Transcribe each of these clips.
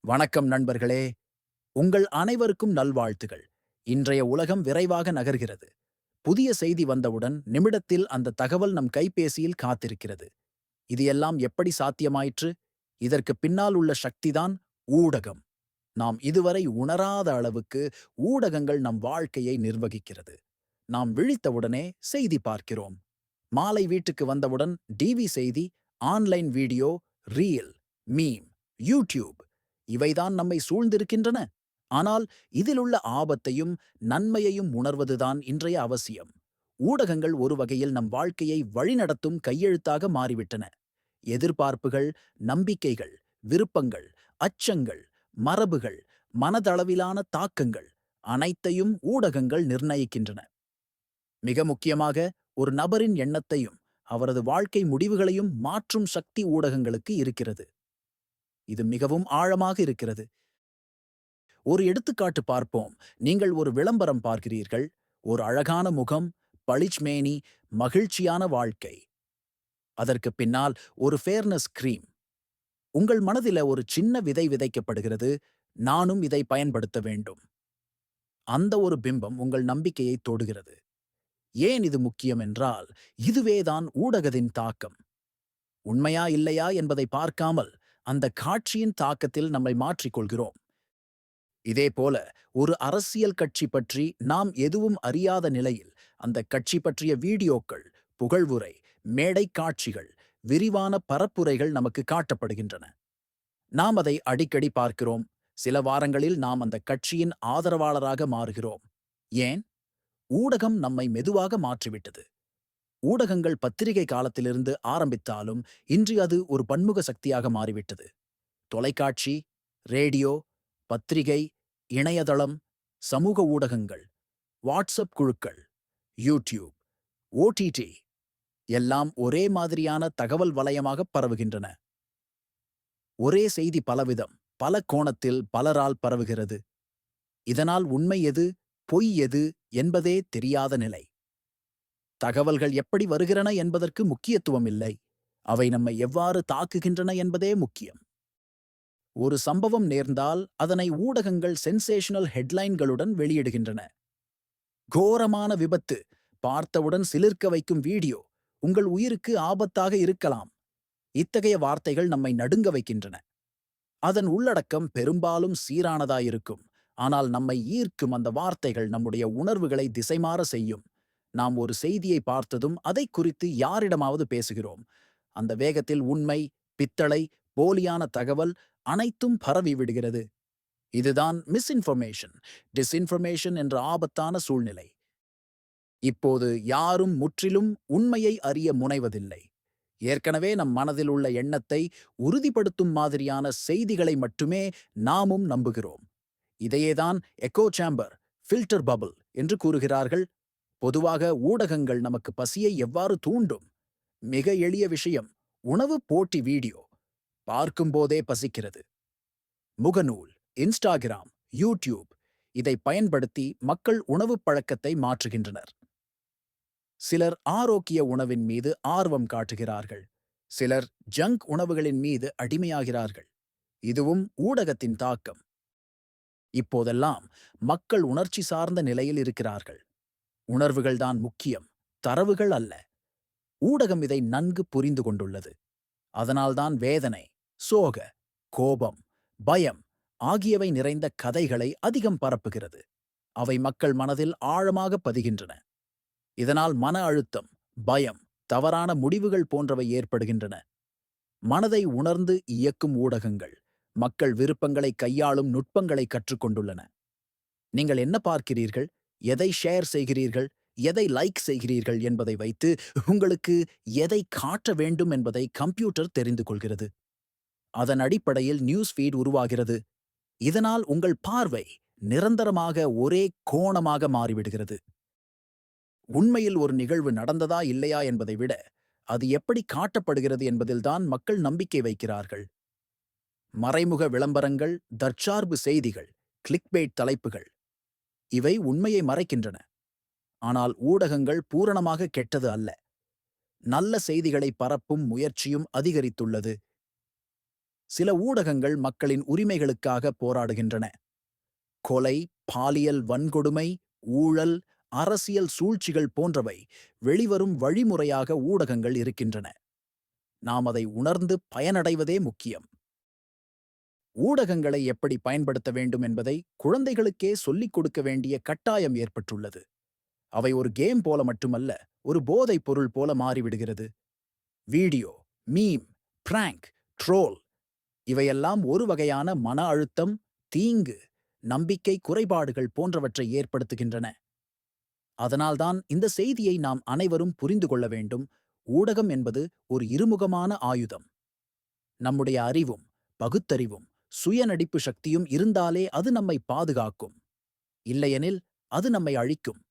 வணக்கம் நண்பர்களே. உங்கள் அனைவருக்கும் நல்வாழ்த்துகள். இன்றைய உலகம் விரைவாக நகர்கிறது. புதிய செய்தி வந்தவுடன் நிமிடத்தில் அந்த தகவல் நம் கைபேசியில் காத்திருக்கிறது. இது எல்லாம் எப்படி சாத்தியமாயிற்று? இதற்கு பின்னால் உள்ள சக்திதான் ஊடகம். நாம் இதுவரை உணராத அளவுக்கு ஊடகங்கள் நம் வாழ்க்கையை நிர்வகிக்கிறது. நாம் விழித்தவுடனே செய்தி பார்க்கிறோம். மாலை வீட்டுக்கு வந்தவுடன் டிவி செய்தி, online video, reel, meme, YouTube இவைதான் நம்மை சூழ்ந்திருக்கின்றன. ஆனால் இதிலுள்ள ஆபத்தையும் நன்மையையும் உணர்வதுதான் இன்றைய அவசியம். ஊடகங்கள் ஒரு வகையில் நம் வாழ்க்கையை வழிநடத்தும் கையெழுத்தாக மாறிவிட்டன. எதிர்பார்ப்புகள், நம்பிக்கைகள், விருப்பங்கள், அச்சங்கள், மரபுகள், மனதளவிலான தாக்கங்கள் அனைத்தையும் ஊடகங்கள் நிர்ணயிக்கின்றன. மிக முக்கியமாக, ஒரு நபரின் எண்ணத்தையும் அவரது வாழ்க்கை முடிவுகளையும் மாற்றும் சக்தி ஊடகங்களுக்கு இருக்கிறது. இது மிகவும் ஆழமாக இருக்கிறது. ஒரு எடுத்துக்காட்டு பார்ப்போம். நீங்கள் ஒரு விளம்பரம் பார்க்கிறீர்கள். ஒரு அழகான முகம், பளிச் மேனி, மகிழ்ச்சியான வாழ்க்கை. அதற்கு பின்னால் ஒரு ஃபேர்னஸ் கிரீம். உங்கள் மனதில ஒரு சின்ன விதை விதைக்கப்படுகிறது. நானும் இதை பயன்படுத்த வேண்டும். அந்த ஒரு பிம்பம் உங்கள் நம்பிக்கையை தொடுகிறது. ஏன் இது முக்கியம் என்றால், இதுவேதான் ஊடகத்தின் தாக்கம். உண்மையா இல்லையா என்பதை பார்க்காமல் அந்த காட்சியின் தாக்கத்தில் நம்மை மாற்றிக்கொள்கிறோம். இதேபோல ஒரு அரசியல் கட்சி பற்றி நாம் எதுவும் அறியாத நிலையில் அந்த கட்சி பற்றிய வீடியோக்கள், புகழ்வுரை, மேடை காட்சிகள், விரிவான பரப்புரைகள் நமக்கு காட்டப்படுகின்றன. நாம் அதை அடிக்கடி பார்க்கிறோம். சில வாரங்களில் நாம் அந்த கட்சியின் ஆதரவாளராக மாறுகிறோம். ஏன்? ஊடகம் நம்மை மெதுவாக மாற்றிவிட்டது. ஊடகங்கள் பத்திரிகை காலத்திலிருந்து ஆரம்பித்தாலும் இன்று அது ஒரு பன்முக சக்தியாக மாறிவிட்டது. தொலைக்காட்சி, ரேடியோ, பத்திரிகை, இணையதளம், சமூக ஊடகங்கள், வாட்ஸ்அப் குழுக்கள், யூடியூப், ஓடிடி எல்லாம் ஒரே மாதிரியான தகவல் வலையமாக பரவுகின்றன. ஒரே செய்தி பலவிதம், பல கோணத்தில் பலரால் பரவுகிறது. இதனால் உண்மை எது, பொய் எது என்பதே தெரியாத நிலை. தகவல்கள் எப்படி வருகிறன என்பதற்கு முக்கியத்துவம் இல்லை. அவை நம்மை எவ்வாறு தாக்குகின்றன என்பதே முக்கியம். ஒரு சம்பவம் நேர்ந்தால் அதனை ஊடகங்கள் சென்சேஷனல் ஹெட்லைன்களுடன் வெளியிடுகின்றன. கோரமான விபத்து, பார்த்தவுடன் சிலிர்க்க வைக்கும் வீடியோ, உங்கள் உயிருக்கு ஆபத்தாக இருக்கலாம். இத்தகைய வார்த்தைகள் நம்மை நடுங்க வைக்கின்றன. அதன் உள்ளடக்கம் பெரும்பாலும் சீரானதாயிருக்கும். ஆனால் நம்மை ஈர்க்கும் அந்த வார்த்தைகள் நம்முடைய உணர்வுகளை திசைமாற செய்யும். நாம் ஒரு செய்தியை பார்த்ததும் அதை குறித்து யாரிடமாவது பேசுகிறோம். அந்த வேகத்தில் உண்மை, பித்தளை, போலியான தகவல் அனைத்தும் பரவி விடுகிறது. இதுதான் மிஸ்இன்ஃபர்மேஷன், டிஸ்இன்ஃபர்மேஷன் என்ற ஆபத்தான சூழ்நிலை. இப்போது யாரும் முற்றிலும் உண்மையை அறிய முனைவதில்லை. ஏற்கனவே நம் மனதில் உள்ள எண்ணத்தை உறுதிப்படுத்தும் மாதிரியான செய்திகளை மட்டுமே நாமும் நம்புகிறோம். இதையேதான் எக்கோ சேம்பர், ஃபில்டர் பபிள் என்று கூறுகிறார்கள். பொதுவாக ஊடகங்கள் நமக்கு பசியை எவ்வாறு தூண்டும்? மிக எளிய விஷயம். உணவு போட்டி வீடியோ. பார்க்கும்போதே பசிக்கிறது. முகநூல், இன்ஸ்டாகிராம், யூடியூப் இதை பயன்படுத்தி மக்கள் உணவுப் பழக்கத்தை மாற்றுகின்றனர். சிலர் ஆரோக்கிய உணவின் மீது ஆர்வம் காட்டுகிறார்கள். சிலர் ஜங்க் உணவுகளின் மீது அடிமையாகிறார்கள். இதுவும் ஊடகத்தின் தாக்கம். இப்போதெல்லாம் மக்கள் உணர்ச்சி சார்ந்த நிலையில் இருக்கிறார்கள். உணர்வுகள்தான் முக்கியம், தரவுகள் அல்ல. ஊடகம் இதை நன்கு புரிந்து கொண்டுள்ளது. அதனால்தான் வேதனை, சோக, கோபம், பயம் ஆகியவை நிறைந்த கதைகளை அதிகம் பரப்புகிறது. அவை மக்கள் மனதில் ஆழமாக பதிகின்றன. இதனால் மன அழுத்தம், பயம், தவறான முடிவுகள் போன்றவை ஏற்படுகின்றன. மனதை உணர்ந்து இயக்கும் ஊடகங்கள் மக்கள் விருப்பங்களை கையாளும் நுட்பங்களை கற்றுக்கொண்டுள்ளன. நீங்கள் என்ன பார்க்கிறீர்கள், எதை ஷேர் செய்கிறீர்கள், எதை லைக் செய்கிறீர்கள் என்பதை வைத்து உங்களுக்கு எதை காட்ட வேண்டும் என்பதை கம்ப்யூட்டர் தெரிந்து கொள்கிறது. அதன் அடிப்படையில் நியூஸ் ஃபீட் உருவாகிறது. இதனால் உங்கள் பார்வை நிரந்தரமாக ஒரே கோணமாக மாறிவிடுகிறது. உண்மையில் ஒரு நிகழ்வு நடந்ததா இல்லையா என்பதை விட அது எப்படி காட்டப்படுகிறது என்பதில்தான் மக்கள் நம்பிக்கை வைக்கிறார்கள். மறைமுக விளம்பரங்கள், தற்சார்பு செய்திகள், கிளிக்பெய்ட் தலைப்புகள் இவை உண்மையை மறைக்கின்றன. ஆனால் ஊடகங்கள் பூரணமாக கெட்டது அல்ல. நல்ல செய்திகளை பரப்பும் முயற்சியும் அதிகரித்துள்ளது. சில ஊடகங்கள் மக்களின் உரிமைகளுக்காக போராடுகின்றன. கொலை, பாலியல் வன்கொடுமை, ஊழல், அரசியல் சூழ்ச்சிகள் போன்றவை வெளிவரும் வழிமுறையாக ஊடகங்கள் இருக்கின்றன. நாம் அதை உணர்ந்து பயனடைவதே முக்கியம். ஊடகங்களை எப்படி பயன்படுத்த வேண்டும் என்பதை குழந்தைகளுக்கே சொல்லிக் கொடுக்க வேண்டிய கட்டாயம் ஏற்பட்டுள்ளது. அவை ஒரு கேம் போல மட்டுமல்ல, ஒரு போதைப் பொருள் போல மாறிவிடுகிறது. வீடியோ, மீம், பிராங்க், ட்ரோல் இவையெல்லாம் ஒரு வகையான மன அழுத்தம், தீங்கு, நம்பிக்கை குறைபாடுகள் போன்றவற்றை ஏற்படுத்துகின்றன. அதனால்தான் இந்த செய்தியை நாம் அனைவரும் புரிந்து கொள்ள வேண்டும். ஊடகம் என்பது ஒரு இருமுகமான ஆயுதம். நம்முடைய அறிவும், பகுத்தறிவும், சுயநடிப்பு சக்தியும் இருந்தாலே அது நம்மை பாதுகாக்கும். இல்லையெனில் அது நம்மை அழிக்கும்.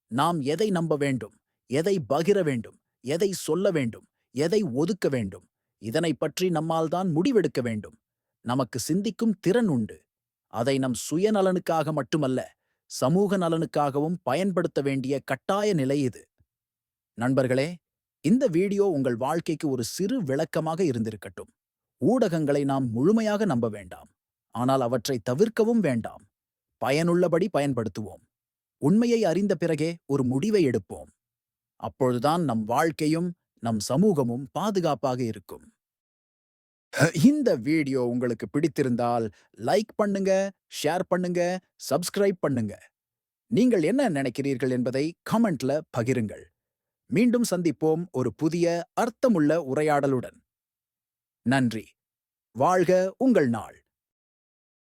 நாம் எதை நம்ப வேண்டும், எதை பகிர வேண்டும், எதை சொல்ல வேண்டும், எதை ஒதுக்க வேண்டும், இதனைப் பற்றி நம்மால் தான் முடிவெடுக்க வேண்டும். நமக்கு சிந்திக்கும் திறன் உண்டு. அதை நம் சுயநலனுக்காக மட்டுமல்ல, சமூக நலனுக்காகவும் பயன்படுத்த வேண்டிய கட்டாய நிலை இது. நண்பர்களே, இந்த வீடியோ உங்கள் வாழ்க்கைக்கு ஒரு சிறு விளக்கமாக இருந்திருக்கட்டும். ஊடகங்களை நாம் முழுமையாக நம்ப வேண்டாம். ஆனால் அவற்றை தவிர்க்கவும் வேண்டாம். பயனுள்ளபடி பயன்படுத்துவோம். உண்மையை அறிந்த பிறகே ஒரு முடிவை எடுப்போம். அப்பொழுதுதான் நம் வாழ்க்கையும் நம் சமூகமும் பாதுகாப்பாக இருக்கும். இந்த வீடியோ உங்களுக்கு பிடித்திருந்தால் லைக் பண்ணுங்க, ஷேர் பண்ணுங்க, சப்ஸ்கிரைப் பண்ணுங்க. நீங்கள் என்ன நினைக்கிறீர்கள் என்பதை கமெண்ட்ல பகிருங்கள். மீண்டும் சந்திப்போம் ஒரு புதிய அர்த்தமுள்ள உரையாடலுடன். நன்றி. வாழ்க உங்கள் நாள்.